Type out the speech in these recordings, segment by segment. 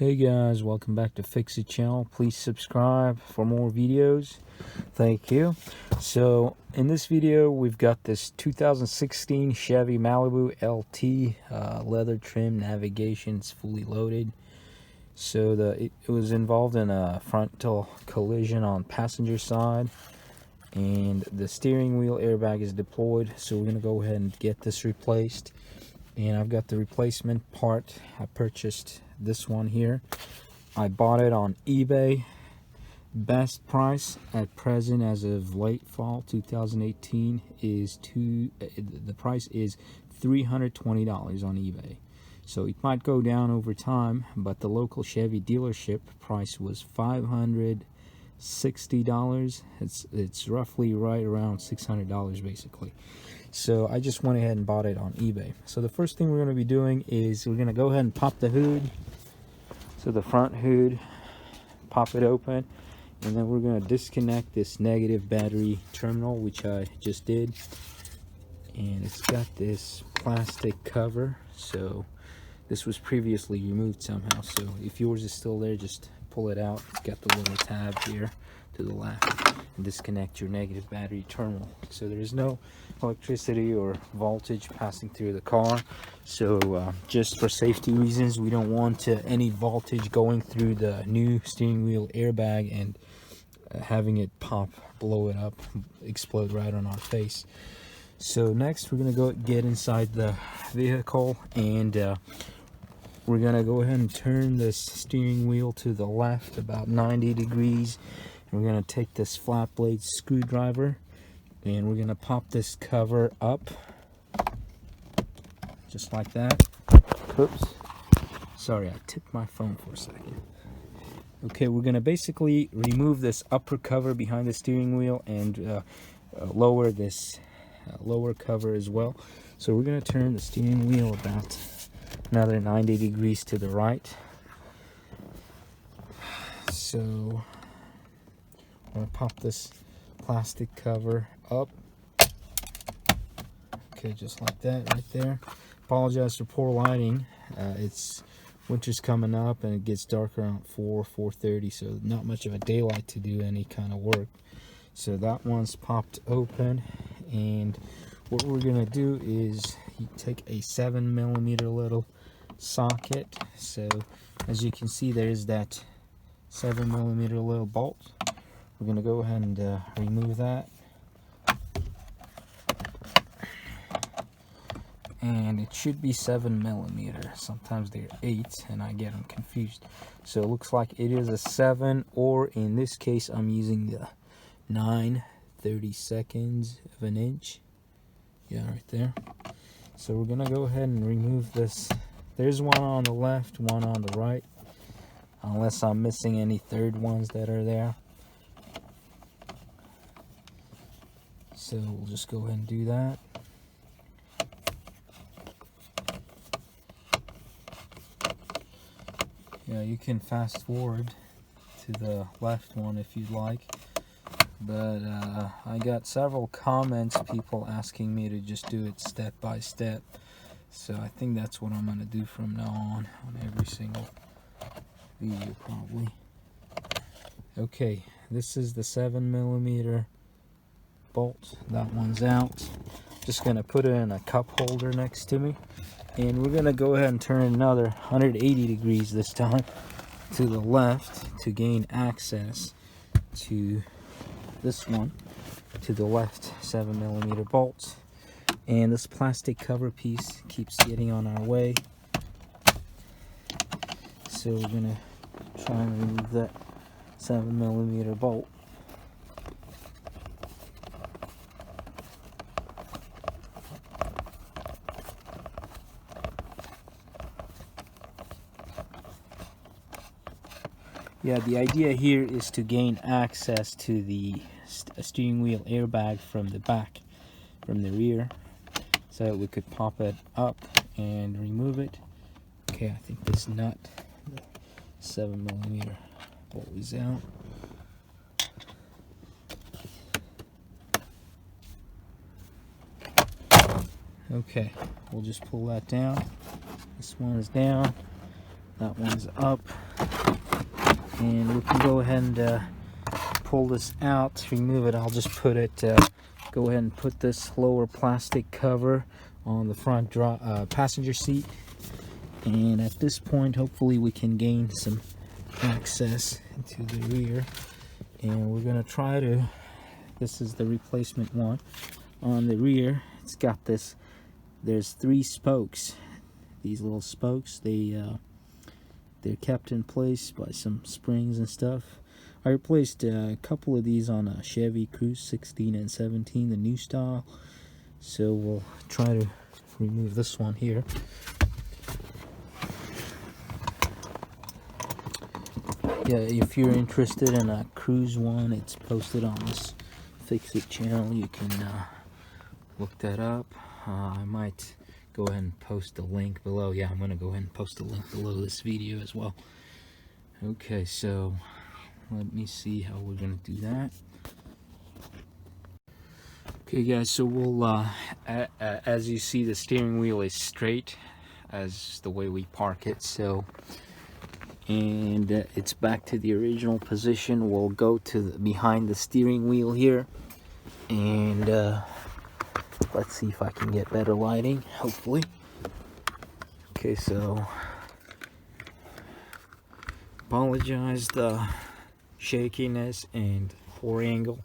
Hey guys, welcome back to Fix It channel. Please subscribe for more videos. Thank you. So in this video we've got this 2016 Chevy Malibu LT, leather trim, navigation, it's fully loaded. So it was involved in a frontal collision on passenger side, and the steering wheel airbag is deployed, so we're going to go ahead and get this replaced. And I've got the replacement part. I purchased this one here. I bought it on eBay. Best price at present as of late fall 2018 is the price is $320 on eBay. So it might go down over time, but the local Chevy dealership price was $560. It's roughly right around $600 basically. So I just went ahead and bought it on eBay. So the first thing we're going to be doing is we're going to go ahead and pop the hood. So the front hood, pop it open, and then we're going to disconnect this negative battery terminal, which I just did. And it's got this plastic cover, so this was previously removed somehow. So if yours is still there, just pull it out. It's got the little tab here to the left, and disconnect your negative battery terminal. So there is no electricity or voltage passing through the car, so just for safety reasons, we don't want any voltage going through the new steering wheel airbag and having it pop, blow it up, explode right on our face. So next we're gonna go get inside the vehicle, and we're gonna go ahead and turn this steering wheel to the left about 90 degrees. We're going to take this flat blade screwdriver and we're going to pop this cover up just like that. Oops, sorry, I tipped my phone for a second. Okay, we're going to basically remove this upper cover behind the steering wheel and lower this lower cover as well. So we're going to turn the steering wheel about another 90 degrees to the right. So I'm going to pop this plastic cover up. Okay, just like that right there. Apologize for poor lighting. It's winter's coming up and it gets dark around 4:30, so not much of a daylight to do any kind of work. So that one's popped open, and what we're going to do is you take a 7mm little socket. So as you can see, there's that 7mm little bolt. We're going to go ahead and remove that. And it should be 7mm. Sometimes they're 8 and I get them confused. So it looks like it is a 7, or in this case I'm using the 9/32 of an inch. Yeah, right there. So we're going to go ahead and remove this. There's one on the left, one on the right, unless I'm missing any third ones that are there. So we'll just go ahead and do that. Yeah, you can fast forward to the left one if you'd like, but I got several comments, people asking me to just do it step by step, so I think that's what I'm going to do from now on every single video probably. Okay, this is the 7mm bolt. That one's out. Just gonna put it in a cup holder next to me, and we're gonna go ahead and turn another 180 degrees this time to the left to gain access to this one, to the left 7mm bolts. And this plastic cover piece keeps getting on our way, so we're gonna try and remove that 7mm bolt. Yeah, the idea here is to gain access to the steering wheel airbag from the back, from the rear, so that we could pop it up and remove it. Okay, I think this nut, the 7mm bolt, is out. Okay, we'll just pull that down. This one is down. That one's up, and we can go ahead and pull this out, remove it. I'll just put it, go ahead and put this lower plastic cover on the front passenger seat, and at this point hopefully we can gain some access into the rear. And we're gonna try to, this is the replacement one. On the rear it's got this, there's 3 spokes. These little spokes, they're kept in place by some springs and stuff. I replaced a couple of these on a Chevy Cruze 16 and 17, the new style. So we'll try to remove this one here. Yeah, if you're interested in a Cruze one, it's posted on this Fix It channel. You can look that up. I might go ahead and post a link below. Yeah, I'm going to go ahead and post a link below this video as well. Okay, so let me see how we're going to do that. Okay guys, so we'll, as you see, the steering wheel is straight as the way we park it, so, and it's back to the original position. We'll go to behind the steering wheel here, and let's see if I can get better lighting, hopefully. Okay, so apologize the shakiness and poor angle,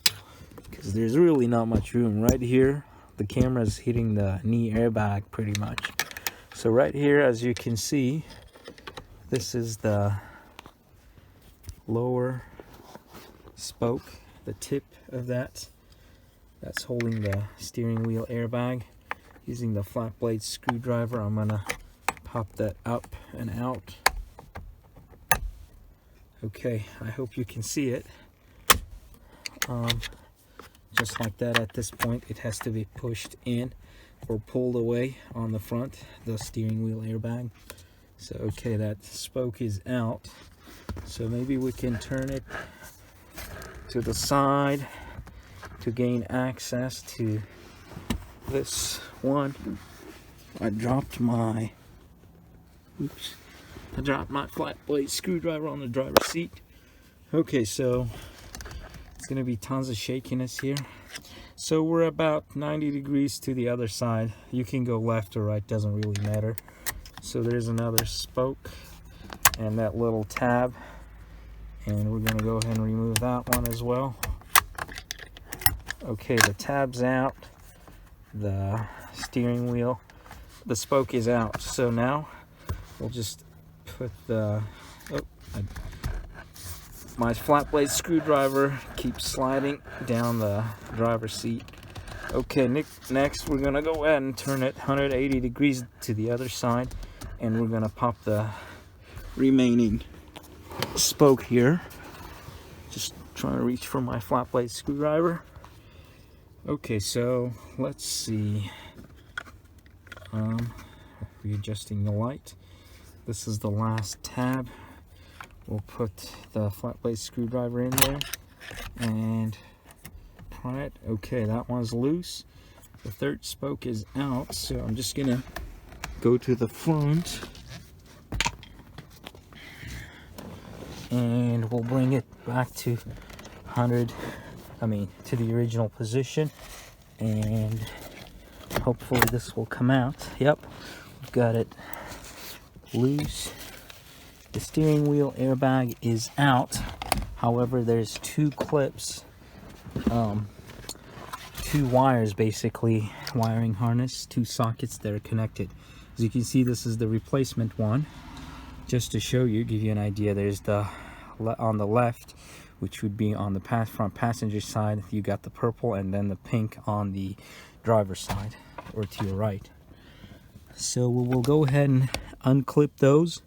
because there's really not much room right here. The camera's hitting the knee airbag pretty much. So right here, as you can see, this is the lower spoke, the tip of that's holding the steering wheel airbag. Using the flat blade screwdriver, I'm gonna pop that up and out. Okay, I hope you can see it. Just like that. At this point it has to be pushed in or pulled away on the front, the steering wheel airbag. So okay, that spoke is out, so maybe we can turn it to the side to gain access to this one. I dropped my flat blade screwdriver on the driver's seat. Okay, so it's gonna be tons of shakiness here. So we're about 90 degrees to the other side. You can go left or right, doesn't really matter. So there's another spoke and that little tab, and we're gonna go ahead and remove that one as well. Okay, the tab's out, the steering wheel, the spoke is out. So now we'll just put the, my flat blade screwdriver keeps sliding down the driver's seat. Okay, next we're gonna go ahead and turn it 180 degrees to the other side, and we're gonna pop the remaining spoke here. Just trying to reach for my flat blade screwdriver. Okay, so let's see. Readjusting the light. This is the last tab. We'll put the flat blade screwdriver in there and pry it. Okay, that one's loose. The third spoke is out, so I'm just gonna go to the front and we'll bring it back to to the original position, and hopefully this will come out. Yep, we've got it loose. The steering wheel airbag is out. However, there's 2 clips, 2 wires, basically wiring harness, 2 sockets that are connected. As you can see, this is the replacement one. Just to show you, give you an idea, there's the on the left, which would be on the front passenger side, you got the purple, and then the pink on the driver's side, or to your right. So we'll go ahead and unclip those.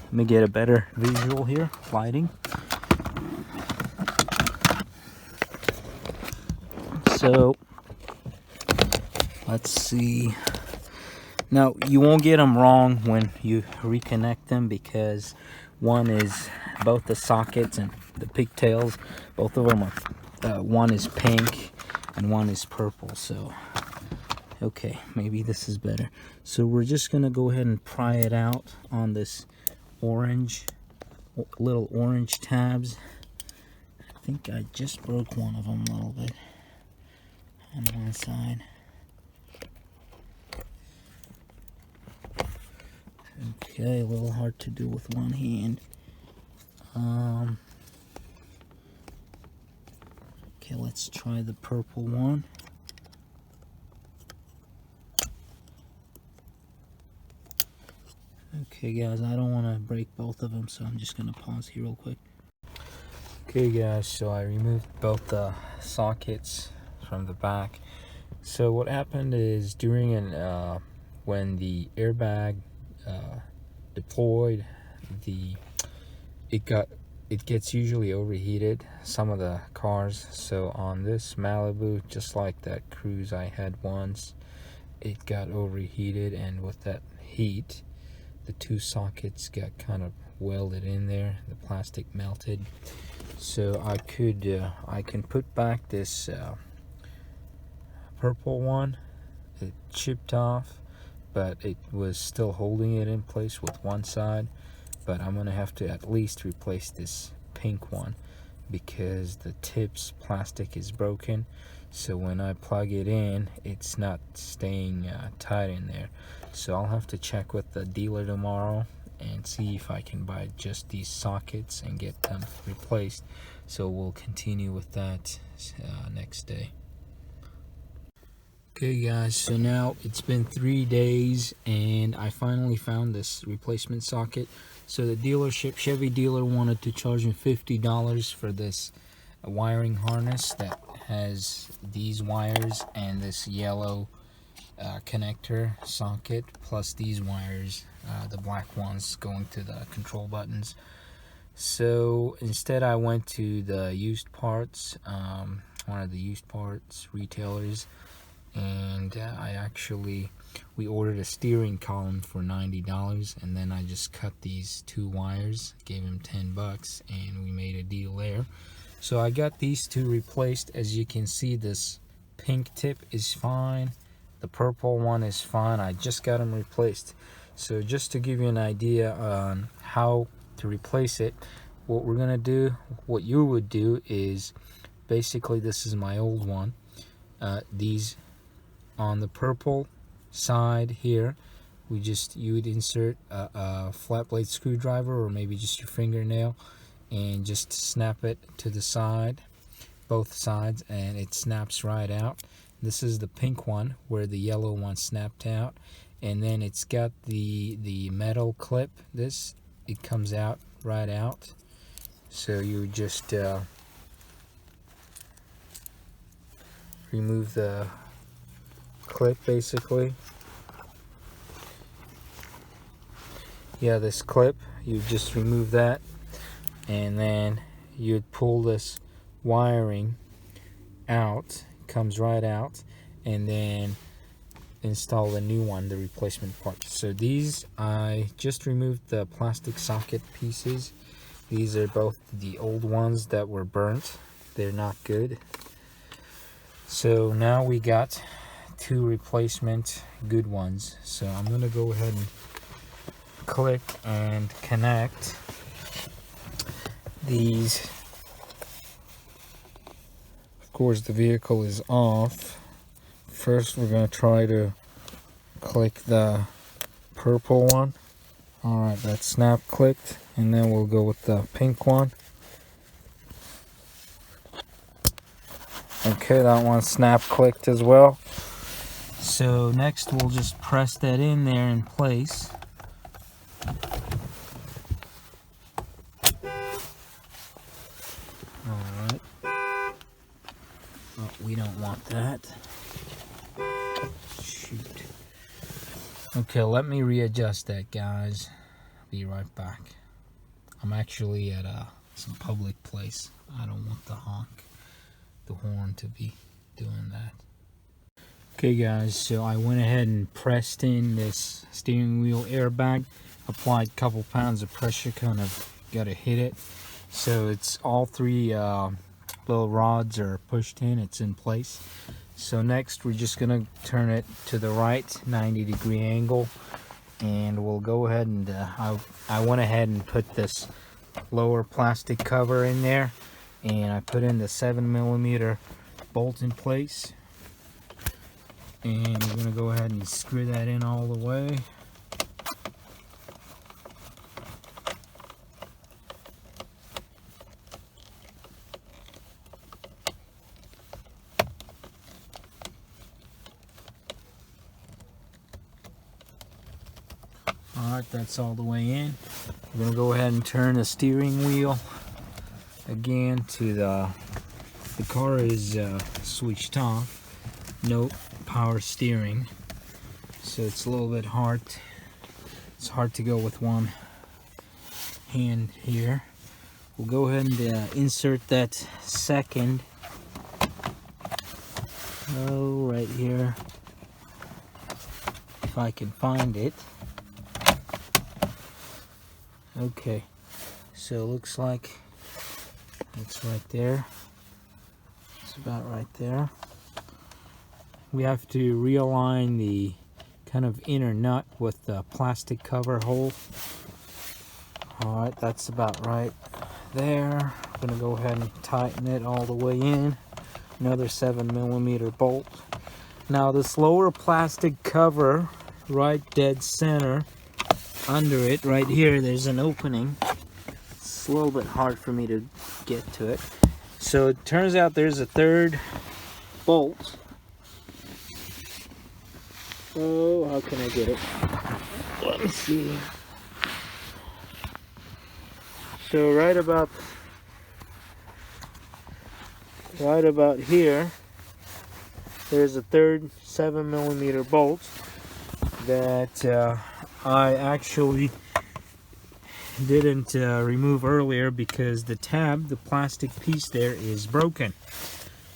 Let me get a better visual here, lighting. So let's see. Now you won't get them wrong when you reconnect them, because one is both the sockets and the pigtails, both of them are one is pink and one is purple. So Okay, maybe this is better. So we're just gonna go ahead and pry it out on this orange, little orange tabs. I think I just broke one of them a little bit on one side. Okay, a little hard to do with one hand. Okay, let's try the purple one. Okay guys, I don't want to break both of them, so I'm just going to pause here real quick. Okay guys, so I removed both the sockets from the back. So what happened is during when the airbag deployed, it gets usually overheated, some of the cars. So on this Malibu, just like that Cruise I had once, it got overheated, and with that heat, the two sockets got kind of welded in there. The plastic melted. So I can put back this purple one. It chipped off, but it was still holding it in place with one side. But I'm gonna have to at least replace this pink one because the tip's plastic is broken. So when I plug it in, it's not staying tight in there. So I'll have to check with the dealer tomorrow and see if I can buy just these sockets and get them replaced. So we'll continue with that next day. Okay guys, so now it's been 3 days and I finally found this replacement socket. So the dealership, Chevy dealer, wanted to charge me $50 for this wiring harness that has these wires and this yellow connector socket, plus these wires, the black ones going to the control buttons. So instead I went to the used parts, one of the used parts retailers, and we ordered a steering column for $90, and then I just cut these two wires, gave him $10, and we made a deal there. So I got these two replaced. As you can see, this pink tip is fine, the purple one is fine. I just got them replaced. So just to give you an idea on how to replace it, what we're gonna do, what you would do is, basically this is my old one, these on the purple side here, you would insert a flat blade screwdriver or maybe just your fingernail and just snap it to the side, both sides, and it snaps right out. This is the pink one where the yellow one snapped out, and then it's got the metal clip. It comes out right out. So you just remove the clip, basically. Yeah, this clip, you just remove that, and then you'd pull this wiring out, comes right out, and then install the new one, the replacement part. So these, I just removed the plastic socket pieces. These are both the old ones that were burnt. They're not good. So now we got two replacement good ones. So I'm gonna go ahead and click and connect these. Of course, the vehicle is off. First, we're gonna try to click the purple one. All right, that's snap clicked, and then we'll go with the pink one. Okay, that one snap clicked as well. So next we'll just press that in there in place. Alright. Oh, we don't want that. Shoot. Okay, let me readjust that, guys. I'll be right back. I'm actually at some public place. I don't want the horn to be doing that. Okay guys, so I went ahead and pressed in this steering wheel airbag, applied a couple pounds of pressure, kind of got to hit it. So it's all three little rods are pushed in, it's in place. So next we're just gonna turn it to the right 90-degree angle, and we'll go ahead and I went ahead and put this lower plastic cover in there, and I put in the 7mm bolt in place, and we're gonna go ahead and screw that in all the way. Alright, that's all the way in. We're gonna go ahead and turn the steering wheel again to the car is switched off, no power steering, so it's a little bit hard. It's hard to go with one hand here. We'll go ahead and insert that second, right here, if I can find it. Okay, so it looks like it's right there. It's about right there. We have to realign the kind of inner nut with the plastic cover hole. Alright, that's about right there. I'm gonna go ahead and tighten it all the way in. Another 7mm bolt. Now this lower plastic cover, right dead center, under it right here, there's an opening. It's a little bit hard for me to get to it. So it turns out there's a third bolt. Oh, how can I get it? Let me see. So right about here, there's a third 7mm bolt that I actually didn't remove earlier because the tab, the plastic piece there, is broken.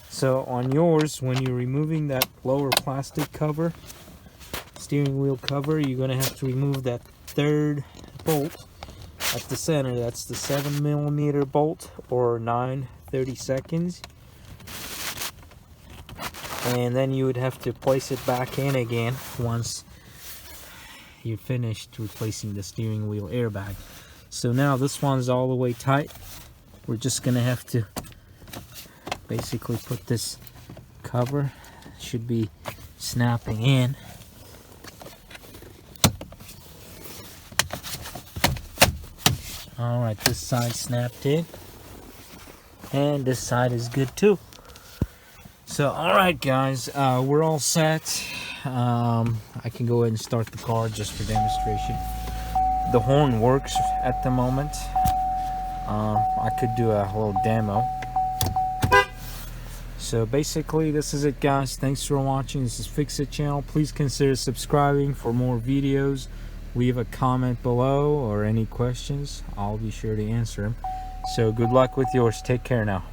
So on yours, when you're removing that lower plastic cover, steering wheel cover, you're going to have to remove that third bolt at the center. That's the 7mm bolt, or 9/32, and then you would have to place it back in again once you're finished replacing the steering wheel airbag. So now this one's all the way tight. We're just gonna have to basically put this cover, should be snapping in. Alright, this side snapped in, and this side is good too. So alright guys, we're all set. I can go ahead and start the car just for demonstration. The horn works at the moment. I could do a little demo. So basically this is it guys. Thanks for watching. This is Fix It channel. Please consider subscribing for more videos. Leave a comment below or any questions. I'll be sure to answer them. So good luck with yours. Take care now.